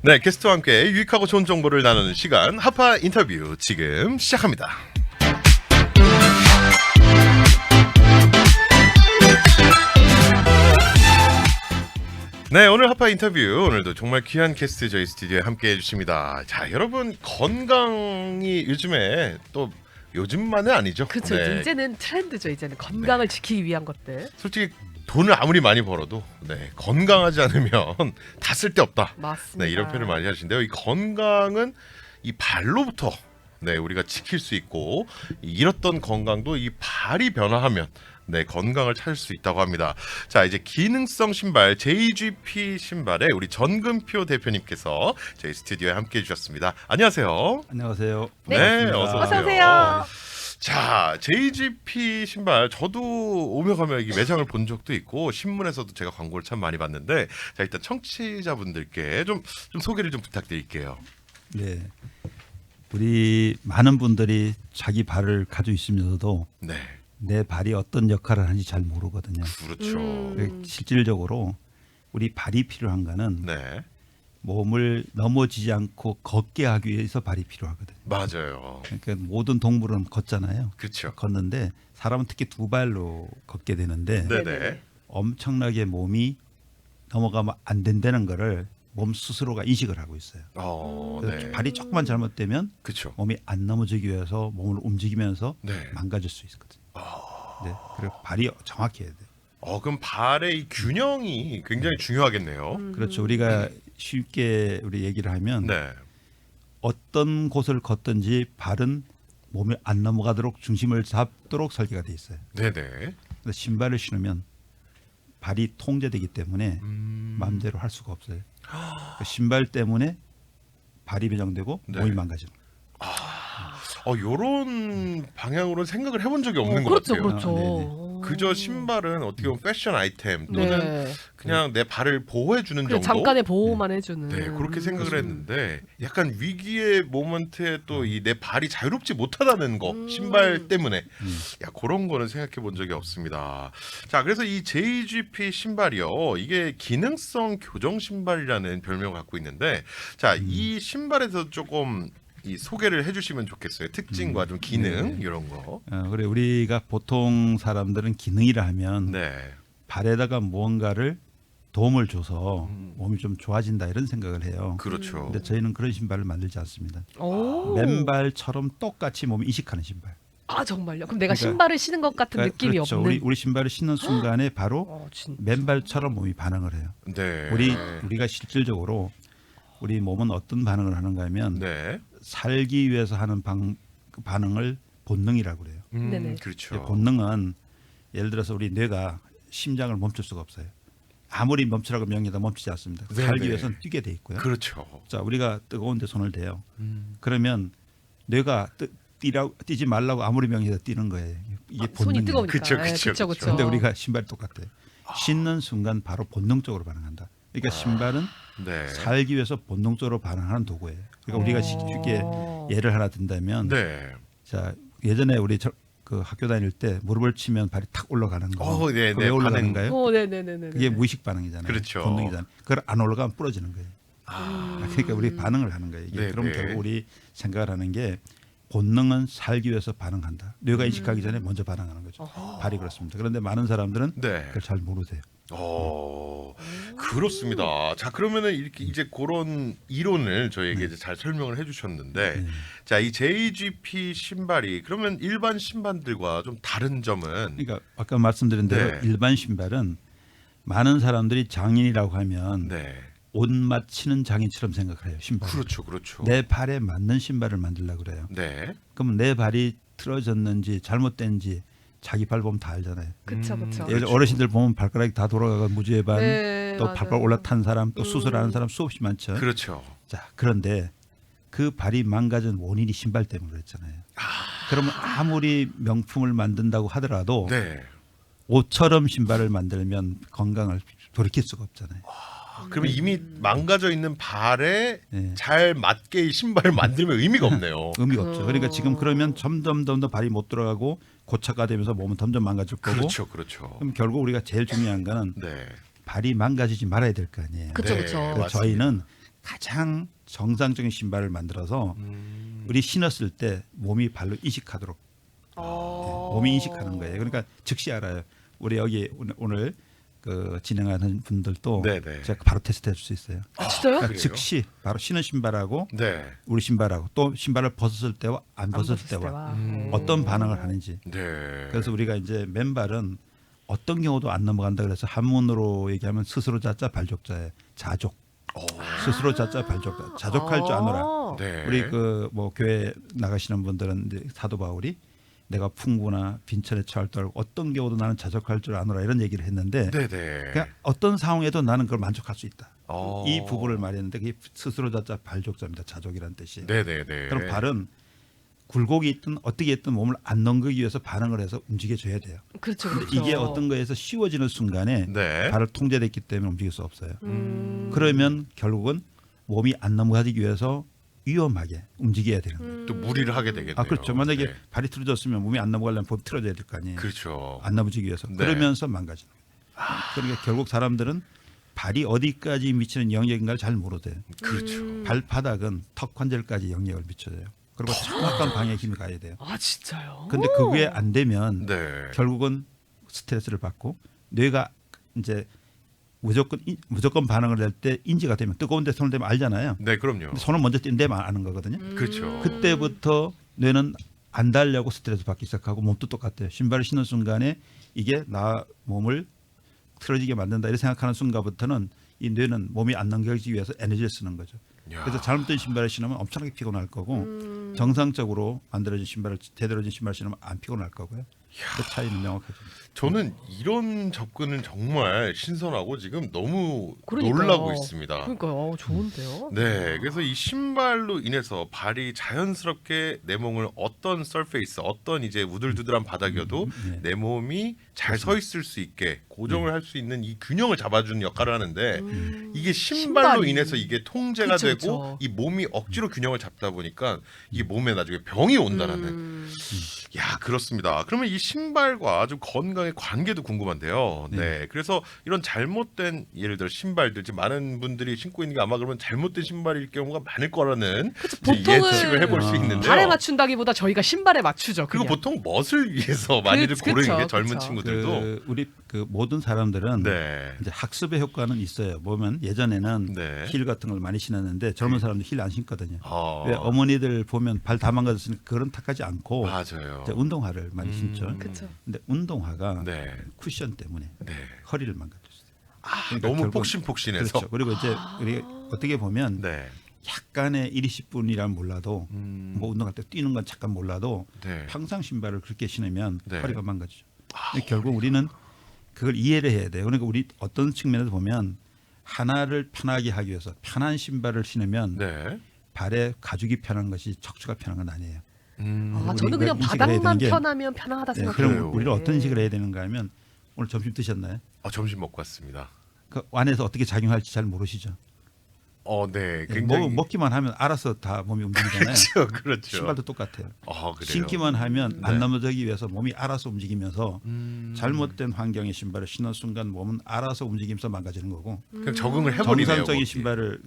네, 게스트와 함께 유익하고 좋은 정보를 나누는 시간 하파 인터뷰 지금 시작합니다. 네, 오늘 하파 인터뷰 오늘도 정말 귀한 게스트 저희 스튜디오에 함께 해주십니다. 자, 여러분 건강이 요즘에 또 요즘만은 아니죠. 그렇죠. 네, 이제는 트렌드죠. 이제는 건강을 지키기 위한 것들. 솔직히 돈을 아무리 많이 벌어도 건강하지 않으면 다 쓸데없다. 맞습니다. 네, 이런 표현을 많이 하시는데요. 이 건강은 이 발로부터 우리가 지킬 수 있고 잃었던 건강도 이 발이 변화하면 건강을 찾을 수 있다고 합니다. 자, 이제 기능성 신발 JGP 신발의 우리 전근표 대표님께서 저희 스튜디오에 함께해 주셨습니다. 안녕하세요. 안녕하세요. 네, 반갑습니다. 어서 어서 오세요. 자, JGP 신발 저도 오며 가며 이 매장을 본 적도 있고 신문에서도 제가 광고를 참 많이 봤는데, 자, 일단 청취자분들께 좀 소개를 좀 부탁드릴게요. 네, 우리 많은 분들이 자기 발을 가지고 있으면서도 네, 내 발이 어떤 역할을 하는지 잘 모르거든요. 그렇죠. 실질적으로 우리 발이 필요한 거는 네, 몸을 넘어지지 않고 걷게 하기 위해서 발이 필요하거든요. 맞아요. 그러니까 모든 동물은 걷잖아요. 그렇죠. 걷는데 사람은 특히 두 발로 걷게 되는데 네네. 엄청나게 몸이 넘어가면 안 된다는 거를 몸 스스로가 인식을 하고 있어요. 그래서 네, 발이 조금만 잘못되면 그렇죠. 몸이 안 넘어지기 위해서 몸을 움직이면서 네. 망가질 수 있거든요. 네, 그리고 발이 정확히 해야 돼요. 그럼 발의 이 균형이 굉장히 중요하겠네요. 그렇죠. 우리가 쉽게 우리 얘기를 하면 네, 어떤 곳을 걷든지 발은 몸에 안 넘어가도록 중심을 잡도록 설계가 돼 있어요. 네네. 그래서 신발을 신으면 발이 통제되기 때문에 마음대로 할 수가 없어요. 그 신발 때문에 발이 변형되고 네. 몸이 망가지는 거예요. 요런 방향으로는 생각을 해본 적이 없는 것 그렇죠, 같아요. 그렇죠. 네네. 그저 신발은 어떻게 보면 패션 아이템 또는 네. 그냥 내 발을 보호해주는 그냥 정도. 잠깐의 보호만 해주는. 네, 그렇게 생각을 했는데 약간 위기의 모먼트에 또 이 내 발이 자유롭지 못하다는 거 신발 때문에 그런 거는 생각해 본 적이 없습니다. 자, 그래서 이 JGP 신발이요, 이게 기능성 교정 신발이라는 별명을 갖고 있는데, 자, 이 신발에서 조금 이 소개를 해주시면 좋겠어요. 특징과 좀 기능 이런 거. 그래 우리가 보통 사람들은 기능이라 하면 네, 발에다가 무언가를 도움을 줘서 몸이 좀 좋아진다 이런 생각을 해요. 그렇죠. 근데 저희는 그런 신발을 만들지 않습니다. 오. 맨발처럼 똑같이 몸을 인식하는 신발. 아 정말요? 그럼 내가 그러니까- 신발을 신은 것 같은 느낌이 그렇죠. 없는. 우리 신발을 신는 순간에 바로 진짜. 맨발처럼 몸이 반응을 해요. 네, 우리가 실질적으로 우리 몸은 어떤 반응을 하는가 하면 네, 살기 위해서 하는 그 반응을 본능이라고 그래요. 네네. 그렇죠. 본능은 예를 들어서 우리 뇌가 심장을 멈출 수가 없어요. 아무리 멈추라고 명령해도 멈추지 않습니다. 네네. 살기 위해서는 뛰게 돼 있고요. 그렇죠. 자, 우리가 뜨거운 데 손을 대요. 그러면 뇌가 뛰지 말라고 아무리 명령해도 뛰는 거예요. 이게 손이 본능이에요. 뜨거우니까. 그쵸, 네, 그쵸, 그쵸, 그쵸. 그쵸. 근데 우리가 신발이 똑같아요. 신는 순간 바로 본능적으로 반응한다. 그러니까 신발은 네, 살기 위해서 본능적으로 반응하는 도구예요. 그러니까 우리가 쉽게 예를 하나 든다면, 네. 자 예전에 우리 그 학교 다닐 때 무릎을 치면 발이 탁 올라가는 거. 네, 그게 왜 올라가는가요? 네네네네. 그게 무의식 반응이잖아요. 그렇죠. 본능이잖아요. 그걸 안 올라가면 부러지는 거예요. 그러니까 우리 반응을 하는 거예요. 이게 네, 그럼 네. 결국 우리 생각을 하는 게 본능은 살기 위해서 반응한다. 뇌가 인식하기 전에 먼저 반응하는 거죠. 발이 그렇습니다. 그런데 많은 사람들은 네. 그걸 잘 모르세요. 그렇습니다. 자, 그러면은 이렇게 이제 그런 이론을 저희에게 이제 잘 설명을 해주셨는데, 자, 이 JGP 신발이 그러면 일반 신발들과 좀 다른 점은, 그러니까 아까 말씀드린 대로 네. 일반 신발은 많은 사람들이 장인이라고 하면 네, 옷 맞히는 장인처럼 생각을 해요. 신발. 그렇죠, 그렇죠. 내 발에 맞는 신발을 만들려고 그래요. 네, 그러면 내 발이 틀어졌는지 잘못된지 자기 발 보면 다 알잖아요. 그쵸 그쵸. 예를 들어 어르신들 보면 발가락이 다 돌아가고 무지외반, 네, 또 맞아요. 발가락 올라탄 사람, 또 수술하는 사람 수없이 많죠. 그렇죠. 자, 그런데 그 발이 망가진 원인이 신발 때문에 그랬잖아요. 그러면 아무리 명품을 만든다고 하더라도 네. 옷처럼 신발을 만들면 건강을 돌이킬 수가 없잖아요. 그러면 이미 망가져 있는 발에 네. 잘 맞게 이 신발을 만들면 의미가 없네요. 의미가 없죠. 그러니까 지금 그러면 점점 발이 못 들어가고 고착화 되면서 몸은 점점 망가질 거고. 그렇죠, 그렇죠. 그럼 결국 우리가 제일 중요한 거는 네, 발이 망가지지 말아야 될 거 아니에요. 그쵸 네, 그쵸. 그래서 맞습니다. 저희는 가장 정상적인 신발을 만들어서 우리 신었을 때 몸이 발로 인식하도록 몸이 인식하는 거예요. 그러니까 즉시 알아요. 우리 여기 오늘 그 진행하는 분들도 네네. 제가 바로 테스트해 줄 수 있어요. 아, 진짜요? 그러니까 그래요? 즉시 바로 신은 신발하고 네. 우리 신발하고 또 신발을 벗었을 때와 안 벗었을 때와 어떤 반응을 하는지. 네. 그래서 우리가 이제 맨발은 어떤 경우도 안 넘어간다 그래서 한문으로 얘기하면 스스로 자자 발족자의 자족. 스스로 자자 발족자. 자족할 줄 아노라. 네. 우리 그 뭐 교회 나가시는 분들은 이제 사도 바울이 내가 풍부나 빈천에 처할 줄 알고 어떤 경우도 나는 자족할 줄 아노라 이런 얘기를 했는데 네네. 그러니까 어떤 상황에도 나는 그걸 만족할 수 있다. 어. 이 부분을 말했는데 그게 스스로 자자 발족자입니다. 자족이라는 뜻이. 네네네. 그럼 발은 굴곡이 있든 어떻게 있든 몸을 안 넘기기 위해서 반응을 해서 움직여줘야 돼요. 그렇죠. 근데 그렇죠. 이게 어떤 거에서 씌워지는 순간에 네. 발을 통제됐기 때문에 움직일 수 없어요. 그러면 결국은 몸이 안 넘어가기 위해서 위험하게 움직여야 되는 거예요. 또 무리를 하게 되겠네요. 아 그렇죠. 만약에 네. 발이 틀어졌으면 몸이 안 넘어가려면 몸이 틀어져야 될 거 아니에요. 그렇죠. 안 넘어지기 위해서. 네. 그러면서 망가지는 거예요. 그러니까 결국 사람들은 발이 어디까지 미치는 영역인가를 잘 모르대요. 그렇죠. 발바닥은 턱 관절까지 영역을 미쳐줘요. 그리고 정확한 방향에 힘이 가야 돼요. 아 진짜요? 근데 그게 안 되면 네. 결국은 스트레스를 받고 뇌가 이제 무조건 반응을 할 때 인지가 되면 뜨거운 데 손을 대면 알잖아요. 네, 그럼요. 근데 손을 먼저 띈 데만 아는 거거든요. 그렇죠. 그때부터 뇌는 안 달려고 스트레스 받기 시작하고 몸도 똑같아요. 신발을 신는 순간에 이게 나 몸을 틀어지게 만든다 이렇게 생각하는 순간부터는 이 뇌는 몸이 안 넘겨지기 위해서 에너지를 쓰는 거죠. 야. 그래서 잘못된 신발을 신으면 엄청나게 피곤할 거고 정상적으로 만들어진 신발을 제대로 된 신발을 신으면 안 피곤할 거고요. 그 차이는 명확하죠. 저는 이런 접근은 정말 신선하고 지금 너무 그러니까요. 놀라고 있습니다. 그러니까요. 좋은데요. 네, 그래서 이 신발로 인해서 발이 자연스럽게 내 몸을 어떤 서페이스, 어떤 이제 우들두들한 바닥이어도 네. 내 몸이 잘 서 있을 수 있게 고정을 할 수 있는 이 균형을 잡아주는 역할을 하는데 이게 신발로 신발이. 인해서 이게 통제가 그쵸, 되고 그쵸. 이 몸이 억지로 균형을 잡다 보니까 이 몸에 나중에 병이 온다라는. 야, 그렇습니다. 그러면 이 신발과 좀 건강의 관계도 궁금한데요. 네. 그래서 이런 잘못된 예를 들어 신발들 지금 많은 분들이 신고 있는 게 아마 그러면 잘못된 신발일 경우가 많을 거라는 이제 보통은 예측을 해볼 수 있는데요. 발에 맞춘다기보다 저희가 신발에 맞추죠. 그리고 그냥. 보통 멋을 위해서 많이들 그쵸, 고르는 게 그쵸. 젊은 친구들도. 우리 그 모든 사람들은 네. 이제 학습의 효과는 있어요. 보면 예전에는 네. 힐 같은 걸 많이 신었는데 젊은 사람들 힐 안 신거든요. 왜 어, 어머니들 보면 발 다 망가졌으니까 그런 탓하지 않고 맞아요. 이제 운동화를 많이 신죠. 그쵸. 근데 운동화가 네. 쿠션 때문에 네. 허리를 망가졌어요. 아, 그러니까 너무 결국은- 폭신폭신해서. 그렇죠. 그리고 이제 우리 어떻게 보면 네. 약간의 1, 20분이란 몰라도 뭐 운동할 때 뛰는 건 잠깐 몰라도 네. 평상 신발을 그렇게 신으면 네. 허리가 망가지죠. 근데 결국 우리는 그걸 이해를 해야 돼요. 그러니까 우리 어떤 측면에서 보면 하나를 편하게 하기 위해서 편한 신발을 신으면 네. 발에 가죽이 편한 것이 척추가 편한 건 아니에요. 아, 우리 저는 그냥 인식을 해야 바닥만 되는 게- 편하면 편하다 네, 생각해요. 그럼 우리는 어떤 식으로 해야 되는가 하면 오늘 점심 드셨나요? 점심 먹고 왔습니다. 그 안에서 어떻게 작용할지 잘 모르시죠. 네. 네, 굉장히 먹기만 하면 알아서 다 몸이 움직이잖아요. 그렇죠. 그렇죠. 신발도 똑같아요. 그래요. 신기만 하면 네. 안 넘어지기 위해서 몸이 알아서 움직이면서 잘못된 환경의 신발을 신는 순간 몸은 알아서 움직이면서 망가지는 거고 그냥 적응을 해버리네요. 정상적인 거기에. 신발을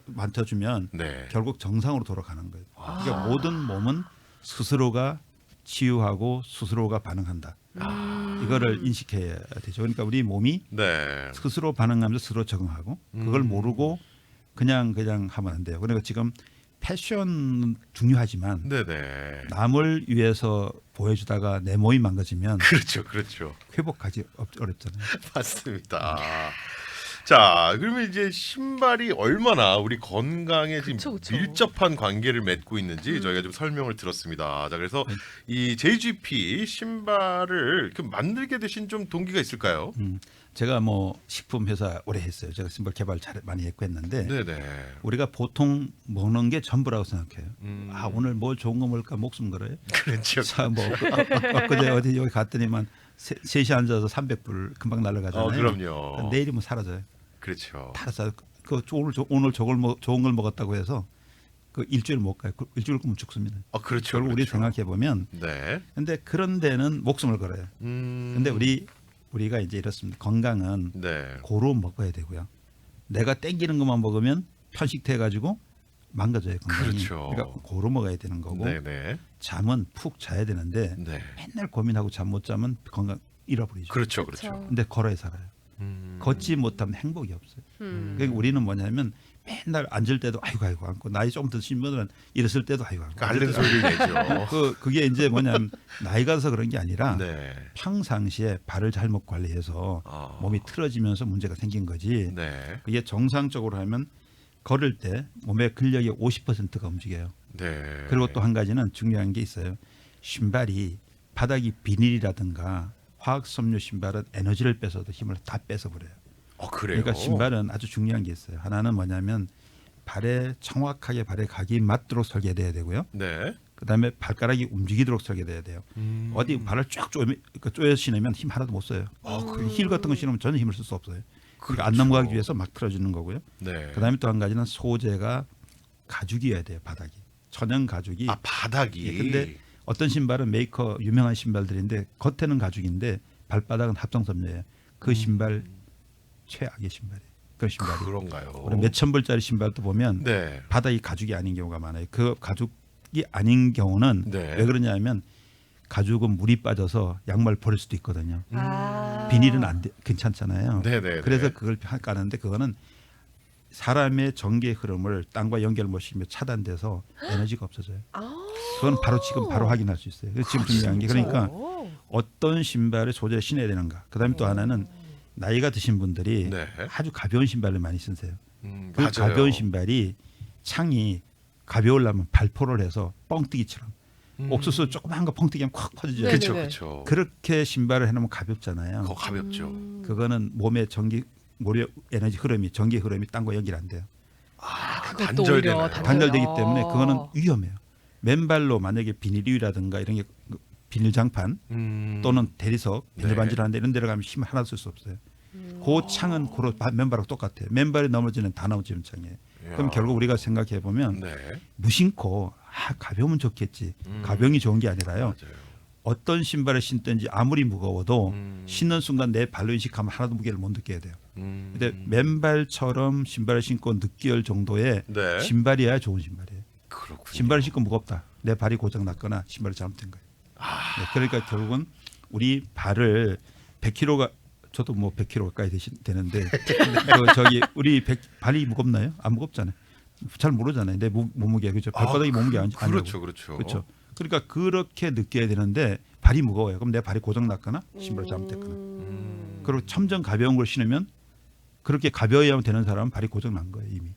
만져주면 네. 결국 정상으로 돌아가는 거예요. 그러니까 모든 몸은 스스로가 치유하고 스스로가 반응한다. 이거를 인식해야 되죠. 그러니까 우리 몸이 네. 스스로 반응하면서 스스로 적응하고 그걸 모르고 그냥 하면 안 돼요. 그러니까 지금 패션 중요하지만 네네. 남을 위해서 보여주다가 내 몸이 망가지면 그렇죠. 그렇죠. 회복하기 어렵잖아요. 맞습니다. 자, 그러면 이제 신발이 얼마나 우리 건강에 지금 그쵸, 그쵸. 밀접한 관계를 맺고 있는지 저희가 좀 설명을 들었습니다. 자, 그래서 이 JGP 신발을 그 만들게 되신 좀 동기가 있을까요? 제가 뭐 식품 회사 오래 했어요. 제가 신발 개발 많이 했고 했는데 네네. 우리가 보통 먹는 게 전부라고 생각해요. 아 오늘 뭐 좋은 거 먹을까 목숨 걸어요. 그렇죠. 자, 뭐 엊그제 어디 여기 갔더니만 3시 앉아서 300불 금방 날아가잖아요. 그럼요. 내일이면 사라져요. 그렇죠. 다 사요. 그 오늘 좋은 걸 먹었다고 해서 그 일주일 못 가요. 그 일주일 끄면 죽습니다. 그렇죠. 결국 우리 그렇죠. 생각해 보면 네. 근데 그런 데는 목숨을 걸어요. 근데 우리가 이제 이렇습니다. 건강은 네. 고루 먹어야 되고요. 내가 땡기는 것만 먹으면 편식돼 가지고 망가져요. 건강이. 그렇죠. 그러니까 고루 먹어야 되는 거고 네네. 잠은 푹 자야 되는데 네. 맨날 고민하고 잠 못 자면 건강 잃어버리죠. 그렇죠, 그렇죠. 그렇죠. 근데 걸어야 살아요. 걷지 못하면 행복이 없어요. 그러니까 우리는 뭐냐면 맨날 앉을 때도 아이고 앉고 나이 좀 드시면은 일었을 때도 아이고 그러니까 앓는 소리를 내죠. 그게 이제 뭐냐면 나이가 들어서 그런 게 아니라 네. 평상시에 발을 잘못 관리해서 아. 몸이 틀어지면서 문제가 생긴 거지. 네. 그게 정상적으로 하면 걸을 때 몸의 근력의 50%가 움직여요. 네. 그리고 또 한 가지는 중요한 게 있어요. 신발이 바닥이 비닐이라든가 화학 섬유 신발은 에너지를 뺏어도 힘을 다 뺏어버려요. 그래요. 그러니까 신발은 아주 중요한 게 있어요. 하나는 뭐냐면 발에 정확하게 발에 각이 맞도록 설계돼야 되고요. 네. 그다음에 발가락이 움직이도록 설계돼야 돼요. 어디 발을 쫙 쪼여 신으면 힘 하나도 못 써요. 힐 같은 거 신으면 전혀 힘을 쓸 수 없어요. 그러니까 안 그렇죠. 넘어가기 위해서 막 틀어주는 거고요. 네. 그다음에 또 한 가지는 소재가 가죽이어야 돼요. 바닥이 천연 가죽이. 바닥이. 예, 근데 어떤 신발은 메이커 유명한 신발들인데 겉에는 가죽인데 발바닥은 합성섬유예요. 그 신발 최악의 신발이에요. 그 신발이. 그런가요? 우리 몇천 불짜리 신발도 보면 네. 바닥이 가죽이 아닌 경우가 많아요. 그 가죽이 아닌 경우는 네. 왜 그러냐면 가죽은 물이 빠져서 양말 버릴 수도 있거든요. 아. 비닐은 안 돼, 괜찮잖아요. 네네. 그래서 그걸 까는데 그거는 사람의 전기 흐름을 땅과 연결 못 시키면 차단돼서 에너지가 없어져요. 그건 바로 지금 바로 확인할 수 있어요. 그래서 지금 중요한 게 그러니까 어떤 신발을 소재를 신어야 되는가. 그다음에 또 하나는 나이가 드신 분들이 네. 아주 가벼운 신발을 많이 신으세요. 그 맞아요. 가벼운 신발이 창이 가벼우려면 발포를 해서 뻥튀기처럼 옥수수 조그만 거 뻥튀기하면 콱 퍼지죠. 네, 그렇죠, 네, 네. 그렇죠. 그렇게 신발을 해놓으면 가볍잖아요. 그거 가볍죠. 그거는 몸의 모래 에너지 흐름이 전기 흐름이 땅과 연결 안 돼요. 그것도 오히려 단절되나요? 단절되기 때문에 그거는 위험해요. 맨발로 만약에 비닐이라든가 이런 게 비닐 장판 또는 대리석 비닐 네. 반질하는데 이런 데로 가면 힘 하나 쓸 수 없어요. 그 창은 맨발하고 똑같아요. 맨발이 넘어지는 다 넘어지는 창이에요. 그럼 결국 우리가 생각해 보면 네. 무심코 가벼우면 좋겠지. 가벼움이 좋은 게 아니라요. 맞아요. 어떤 신발을 신든지 아무리 무거워도 신는 순간 내 발로 인식하면 하나도 무게를 못 느껴야 돼요. 근데 맨발처럼 신발을 신고 느낄 정도의 네. 신발이어야 좋은 신발이에요. 그렇군요. 신발을 신고 무겁다. 내 발이 고장 났거나 신발이 잘못된 거예요. 네, 그러니까 결국은 우리 발을 100kg가 저도 뭐 100kg 가까이 되는데 우리 발이 무겁나요? 안 무겁잖아요. 잘 모르잖아요. 내 몸무게 그죠? 발바닥이 몸무게 아니고. 그렇죠, 그렇죠. 그렇죠. 그러니까 그렇게 느껴야 되는데 발이 무거워요. 그럼 내 발이 고장 났거나 신발 잘못됐거나. 그리고 점점 가벼운 걸 신으면 그렇게 가벼워야만 되는 사람은 발이 고장 난 거예요 이미.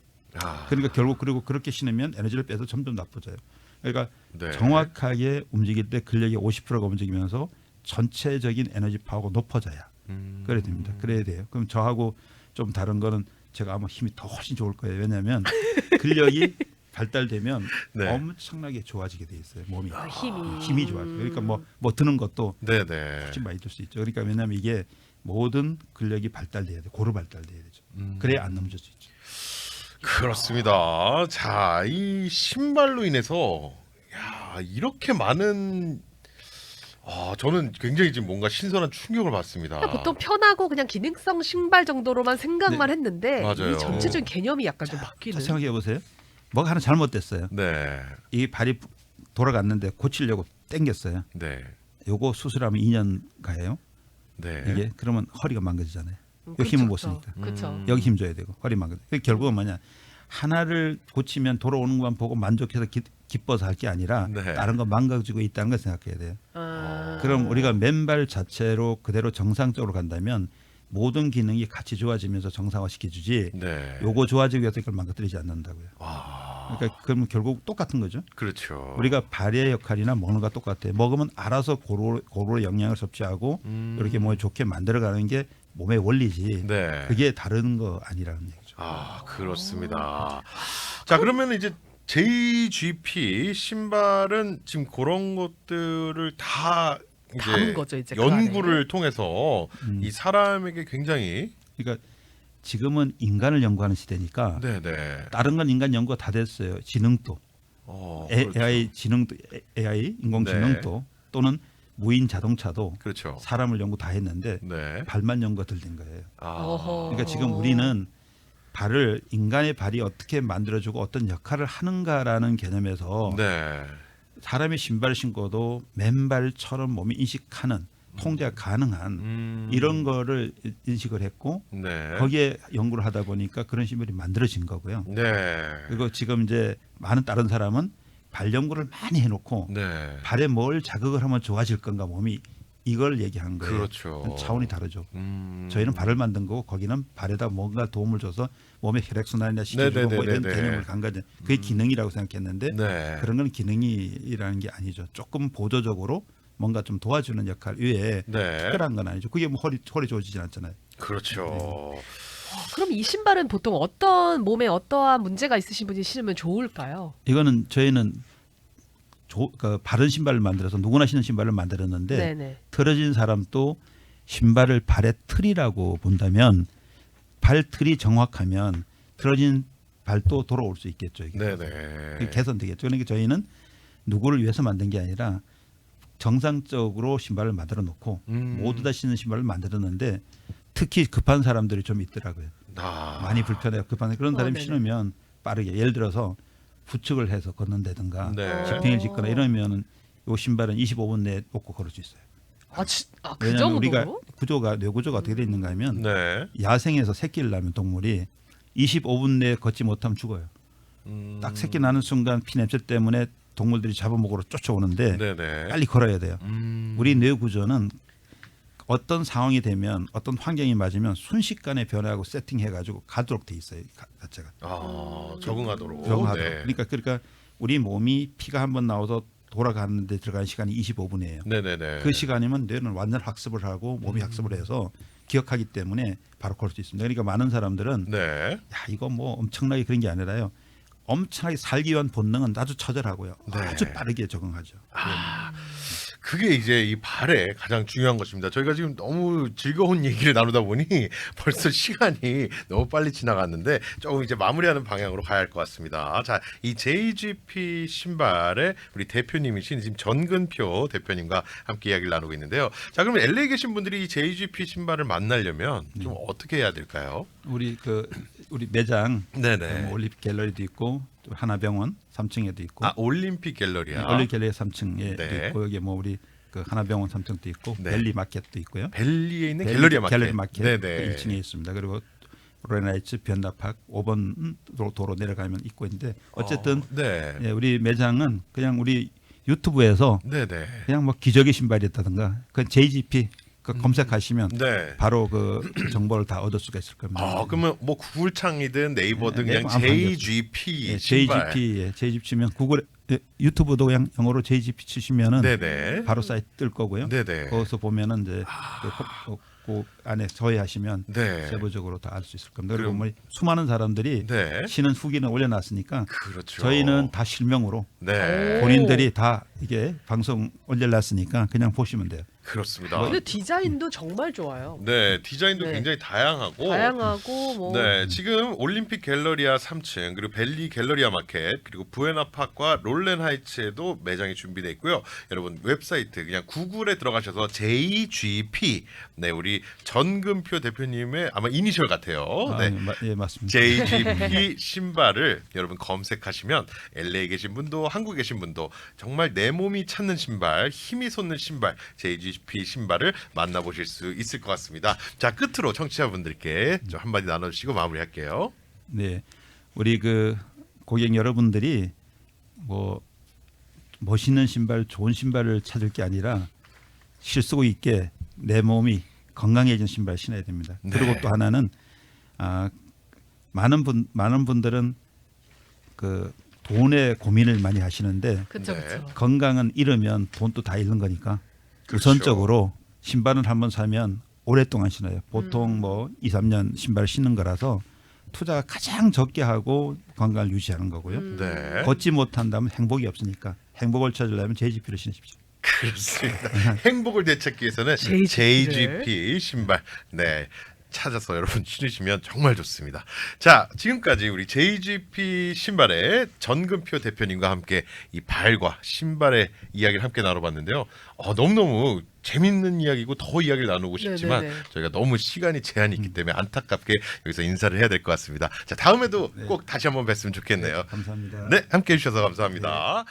그러니까 결국 그리고 그렇게 신으면 에너지를 빼서 점점 나빠져요. 그러니까 네. 정확하게 움직일 때 근력의 50%가 움직이면서 전체적인 에너지 파워가 높아져야 그래야 됩니다. 그래야 돼요. 그럼 저하고 좀 다른 거는 제가 아마 힘이 더 훨씬 좋을 거예요. 왜냐하면 근력이 발달되면 네. 엄청나게 좋아지게 돼 있어요. 몸이 힘이 좋아져요. 그러니까 뭐 드는 것도 네네. 훨씬 많이 들 수 있죠. 그러니까 왜냐하면 이게 모든 근력이 발달돼야 돼. 고루 발달돼야 되죠. 그래야 안 넘어질 수 있죠. 그렇습니다. 자, 이 신발로 인해서 이렇게 많은 저는 굉장히 지금 뭔가 신선한 충격을 받습니다. 보통 편하고 그냥 기능성 신발 정도로만 생각만 네. 했는데 맞아요. 이 전체적인 개념이 약간 좀 자, 바뀌는. 생각해 보세요. 뭐가 하나 잘못됐어요. 네, 이 발이 돌아갔는데 고치려고 당겼어요. 네, 요거 수술하면 2년 가요. 네. 이게 그러면 허리가 망가지잖아요. 여기 힘을 못 쓰니까. 그렇죠. 여기 힘 줘야 되고 허리 망가져. 결국은 뭐냐 하나를 고치면 돌아오는 것만 보고 만족해서 기뻐서 할 게 아니라 네. 다른 거 망가지고 있다는 걸 생각해야 돼요. 아. 그럼 우리가 맨발 자체로 그대로 정상적으로 간다면 모든 기능이 같이 좋아지면서 정상화 시켜주지. 네. 요거 좋아지기 위해서 이걸 망가뜨리지 않는다고요. 그러니까 그러면 결국 똑같은 거죠. 그렇죠. 우리가 발의 역할이나 먹는 거 똑같아요. 먹으면 알아서 고루 영양을 섭취하고 이렇게 몸에 좋게 만들어가는 게 몸의 원리지. 네. 그게 다른 거 아니라는 얘기죠. 그렇습니다. 자, 그러면 이제 JGP 신발은 지금 그런 것들을 다 담은 이제 거죠, 이제 그 연구를 통해서 이 사람에게 굉장히 그러니까 지금은 인간을 연구하는 시대니까 네네. 다른 건 인간 연구가 다 됐어요. 지능도, 그렇죠. AI 지능도, AI 인공지능도 또는 무인 자동차도 그렇죠. 사람을 연구 다 했는데 네. 발만 연구가 덜 된 거예요. 어허. 그러니까 지금 우리는 발을 인간의 발이 어떻게 만들어주고 어떤 역할을 하는가라는 개념에서 네. 사람의 신발을 신고도 맨발처럼 몸이 인식하는 통제가 가능한 이런 거를 인식을 했고 네. 거기에 연구를 하다 보니까 그런 신발이 만들어진 거고요. 네. 그리고 지금 이제 많은 다른 사람은 발 연구를 많이 해놓고 네. 발에 뭘 자극을 하면 좋아질 건가 몸이 이걸 얘기한 거예요. 그렇죠. 차원이 다르죠. 저희는 발을 만든 거고 거기는 발에다 뭔가 도움을 줘서 몸의 혈액순환이나 시켜주고 뭐 이런 네네네네. 개념을 간 거죠. 그게 기능이라고 생각했는데 네. 그런 건 기능이라는 게 아니죠. 조금 보조적으로 뭔가 좀 도와주는 역할 외에 네. 특별한 건 아니죠. 그게 뭐 허리 좋아지진 않잖아요. 그렇죠. 그럼 이 신발은 보통 어떤 몸에 어떠한 문제가 있으신 분이 신으면 좋을까요? 이거는 저희는 그 바른 신발을 만들어서 누구나 신는 신발을 만들었는데 네네. 틀어진 사람도 신발을 발의 틀이라고 본다면 발 틀이 정확하면 틀어진 발도 돌아올 수 있겠죠. 이게. 네네. 그게 개선되겠죠. 그러니까 저희는 누구를 위해서 만든 게 아니라 정상적으로 신발을 만들어 놓고 모두 다 신는 신발을 만들었는데 특히 급한 사람들이 좀 있더라고요. 많이 불편해요. 급한 그런 사람이 네네. 신으면 빠르게 예를 들어서 부축을 해서 걷는다든가 네. 지핑을 짓거나 이러면은 요 신발은 25분 내에 놓고 걸을 수 있어요. 그 왜냐하면 정도로? 우리가 구조가 뇌 구조가 어떻게 돼 있는가 하면 네. 야생에서 새끼를 낳으면 동물이 25분 내에 걷지 못하면 죽어요. 딱 새끼 나는 순간 피 냄새 때문에 동물들이 잡아먹으러 쫓아오는데 네네. 빨리 걸어야 돼요. 우리 뇌 구조는 어떤 상황이 되면 어떤 환경이 맞으면 순식간에 변화하고 세팅해가지고 가도록 돼 있어요. 자체가. 적응하도록. 적응하도록. 네. 그러니까 우리 몸이 피가 한번 나와서 돌아가는데 들어가는 시간이 25분이에요. 네네네. 그 시간이면 뇌는 완전 학습을 하고 몸이 학습을 해서 기억하기 때문에 바로 걸 수 있습니다. 그러니까 많은 사람들은 네. 야 이거 뭐 엄청나게 그런 게 아니라요. 엄청나게 살기 위한 본능은 아주 처절하고요. 네. 아주 빠르게 적응하죠. 그게 이제 이 발에 가장 중요한 것입니다. 저희가 지금 너무 즐거운 얘기를 나누다 보니 벌써 시간이 너무 빨리 지나갔는데 조금 이제 마무리하는 방향으로 가야 할 것 같습니다. 자, 이 JGP 신발의 우리 대표님이신 지금 전근표 대표님과 함께 이야기를 나누고 있는데요. 자, 그러면 LA에 계신 분들이 이 JGP 신발을 만나려면 좀 어떻게 해야 될까요? 우리 매장 네네. 올림픽 갤러리도 있고 또 하나병원 3층에도 있고 올림픽 갤러리아. 올림픽 갤러리 3층에 네. 있고 여기 뭐 우리 그 하나병원 3층도 있고 네. 벨리 마켓도 있고요. 벨리에 있는 갤러리아 마켓. 갤러리 마켓 네네. 1층에 있습니다. 그리고 로렌하이츠 변나팍 5번 도로 내려가면 있고 있는데 어쨌든 네. 예, 우리 매장은 그냥 우리 유튜브에서 네네. 그냥 뭐 기적의 신발이었다든가 그 JGP 그 검색하시면 네. 바로 그 정보를 다 얻을 수가 있을 겁니다. 그러면 뭐 구글창이든 네이버든 네, 그냥 아무 JGP 예, 신발. JGP 치면 구글 유튜브도 그냥 영어로 JGP 치시면은 네네. 바로 사이트 뜰 거고요. 네네. 거기서 보면은 이제 그 안에 저해하시면 네. 세부적으로 다 알 수 있을 겁니다. 그리고 그럼- 뭐 수많은 사람들이 네. 신은 후기는 올려놨으니까 그렇죠. 저희는 다 실명으로 네. 본인들이 다 이게 방송 올려놨으니까 그냥 보시면 돼요. 그렇습니다. 근데 디자인도 정말 좋아요. 네, 디자인도 네. 굉장히 다양하고 다양하고 뭐 네, 지금 올림픽 갤러리아 3층 그리고 벨리 갤러리아 마켓 그리고 부에나파크와 롤렌 하이츠에도 매장이 준비되어 있고요. 여러분 웹사이트 그냥 구글에 들어가셔서 JGP 네, 우리 전금표 대표님의 아마 이니셜 같아요. 네. 예, 맞습니다. JGP 신발을 여러분 검색하시면 LA에 계신 분도 한국에 계신 분도 정말 내 몸이 찾는 신발, 힘이 솟는 신발, JGP 신발을 만나보실 수 있을 것 같습니다. 자, 끝으로 청취자분들께 좀 한마디 나눠주시고 마무리할게요. 네, 우리 그 고객 여러분들이 뭐 멋있는 신발, 좋은 신발을 찾을 게 아니라 실속 있게 내 몸이 건강해진 신발 신어야 됩니다. 네. 그리고 또 하나는 많은 분들은 그 돈에 고민을 많이 하시는데 그렇죠, 네. 그렇죠. 건강은 잃으면 돈도 다 잃는 거니까 그렇죠. 우선적으로 신발을 한번 사면 오랫동안 신어요. 보통 뭐 2, 3년 신발 신는 거라서 투자가 가장 적게 하고 건강을 유지하는 거고요. 네. 걷지 못한다면 행복이 없으니까 행복을 찾으려면 JGP를 신으십시오. 그렇습니다. 행복을 되찾기 위해서는 JGP 를. JGP 신발. 네. 찾아서 여러분 신으시면 정말 좋습니다. 자, 지금까지 우리 JGP 신발의 전근표 대표님과 함께 이 발과 신발의 이야기를 함께 나눠봤는데요. 너무너무 재밌는 이야기고 더 이야기를 나누고 싶지만 네네네. 저희가 너무 시간이 제한이 있기 때문에 안타깝게 여기서 인사를 해야 될 것 같습니다. 자, 다음에도 꼭 다시 한번 뵀으면 좋겠네요. 감사합니다. 네, 함께 해주셔서 감사합니다.